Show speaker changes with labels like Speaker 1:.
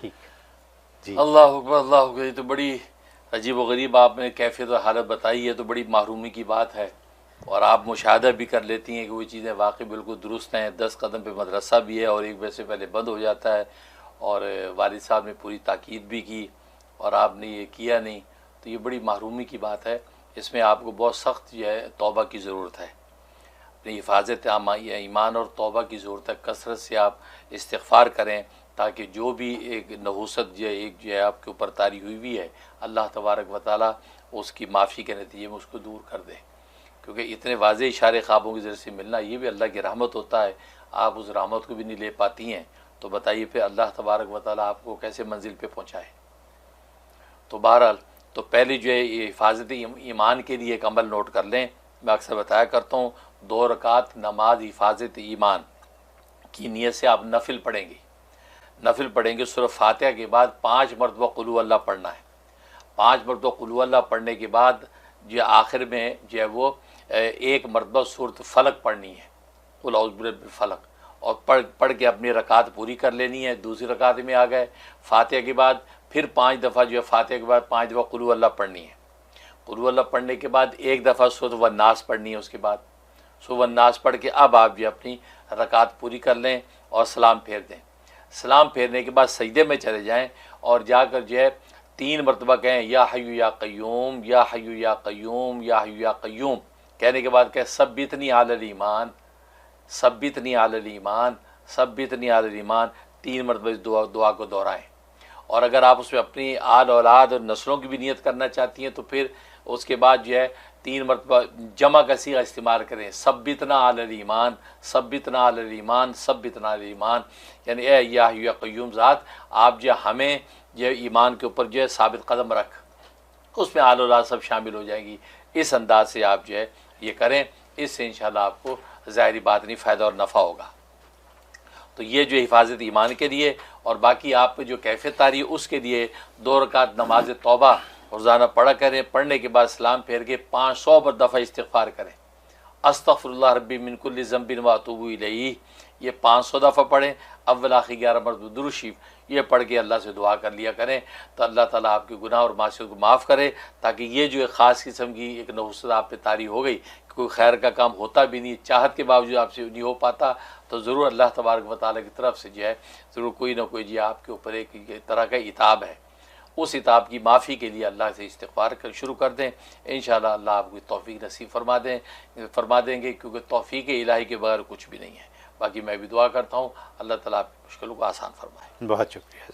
Speaker 1: ठीक जी।
Speaker 2: अल्लाह अकबर, अल्लाह अकबर। ये तो बड़ी अजीब व गरीब आपने कैफियत और हालत बताई है, तो बड़ी महरूमी की बात है। और आप मुशाहदा भी कर लेती हैं कि वो चीज़ें वाकई बिल्कुल दुरुस्त हैं। 10 कदम पे मदरसा भी है और 1 बजे से पहले बंद हो जाता है, और वालिद साहब ने पूरी ताकीद भी की और आपने ये किया नहीं। तो ये बड़ी महरूमी की बात है। इसमें आपको बहुत सख्त जो है तौबा की ज़रूरत है, अपनी हिफाजत ईमान और तौबा की ज़रूरत है। कसरत से आप इस्तिग़फ़ार करें, ताकि जो भी एक नहूसत जो है आपके ऊपर तारी हुई है, अल्लाह तबारक व तआला उसकी माफ़ी के नतीजे में उसको दूर कर दे। क्योंकि इतने वाज़े इशारे ख्वाबों के ज़रिए से मिलना ये भी अल्लाह की रहमत होता है। आप उस रहमत को भी नहीं ले पाती हैं, तो बताइए फिर अल्लाह तबारक व तआला आपको कैसे मंजिल पे पहुँचाए। तो बहरहाल, तो पहले जो है ये हिफाजत ईमान के लिए एक अमल नोट कर लें। मैं अक्सर बताया करता हूँ, 2 रकात नमाज हिफाजत ईमान की नीयत से आप नफिल पढ़ेंगे। नफिल पढ़ेंगे सूरह फातिहा के बाद 5 मरतबा कुल हु अल्लाह पढ़ना है। 5 मरतबा कुल हु अल्लाह पढ़ने के बाद जो आखिर में जो है वो 1 मरतबा सूरत फलक पढ़नी है, कुल औज़ु बिरब्बिल फलक, और पढ़ के अपनी रकात पूरी कर लेनी है। दूसरी रकात में आ गए, फातिहा के बाद फिर 5 दफ़ा जो है फातिहा के बाद 5 दफ़ा कुल हु अल्लाह पढ़नी है। कुल हु अल्लाह पढ़ने के बाद 1 दफ़ा सूरत वन्नास पढ़नी है। उसके बाद सूरत वन्नास पढ़ के अब आप जो अपनी रकात पूरी कर लें और सलाम फेर दें। सलाम फेरने के बाद सजदे में चले जाएं और जाकर जो है 3 मरतबा कहें, या हय्यु या क़य्यूम, या हय्यु या क़य्यूम, या हय्यु या क़य्यूम। कहने के बाद कहें, सब्बितनी अलल ईमान, सब्बितनी अलल ईमान, सब्बितनी अलल ईमान। 3 मरतबा इस दुआ को दोहराएं। और अगर आप उसमें अपनी आल औलाद और नस्लों की भी नियत करना चाहती हैं, तो फिर उसके बाद जो है 3 मरतबा जमा का सीगा इस्तेमाल करें, सब्बितना अलल ईमान, सब्बितना अलल ईमान, सब्बितना अलल ईमान। यानी ए या हय्यु या क़य्यूम ज़ात, आप जो हमें जो ईमान के ऊपर जो है साबित कदम रख, उसमें आल औलाद सब शामिल हो जाएगी। इस अंदाज से आप जो है ये करें, इससे इंशाअल्लाह आपको ज़ाहिरी बात नहीं फ़ायदा और नफ़ा होगा। तो ये जो हिफाजत ईमान के लिए, और बाकी आप जो कैफियत आ रही है उसके लिए 2 रकात नमाज तौबा रोज़ाना पढ़ा करें। पढ़ने के बाद सलाम फेर के 500 दफ़ा इस्तिग़फ़ार करें, अस्तग़फ़िरुल्लाह रब्बी मिन कुल्लि ज़ंबिन व अतूबु इलैहि। ये 500 दफ़ा पढ़ें। अव्वल आखिर 11 मरतबा दुरूद शरीफ ये पढ़ के अल्लाह से दुआ कर लिया करें, तो अल्लाह ताला आपके गुनाह और मासियत को माफ़ करे। ताकि ये जो एक ख़ास किस्म की एक नहुसत आप पे तारी हो गई, कोई खैर का काम होता भी नहीं, चाहत के बावजूद आपसे नहीं हो पाता, तो ज़रूर अल्लाह तबारक व तआला की तरफ से जो है ज़रूर कोई ना कोई जो आपके ऊपर एक तरह का इताब है। उस इताब की माफ़ी के लिए अल्लाह से इस्तिग़फ़ार कर शुरू कर दें। इंशाअल्लाह अल्लाह आपको तौफ़ीक़ नसीब फरमा देंगे, क्योंकि तौफ़ीक़ इलाही के बगैर कुछ भी नहीं है। बाकी मैं भी दुआ करता हूँ अल्लाह ताला आपकी मुश्किलों को आसान फरमाए।
Speaker 1: बहुत शुक्रिया।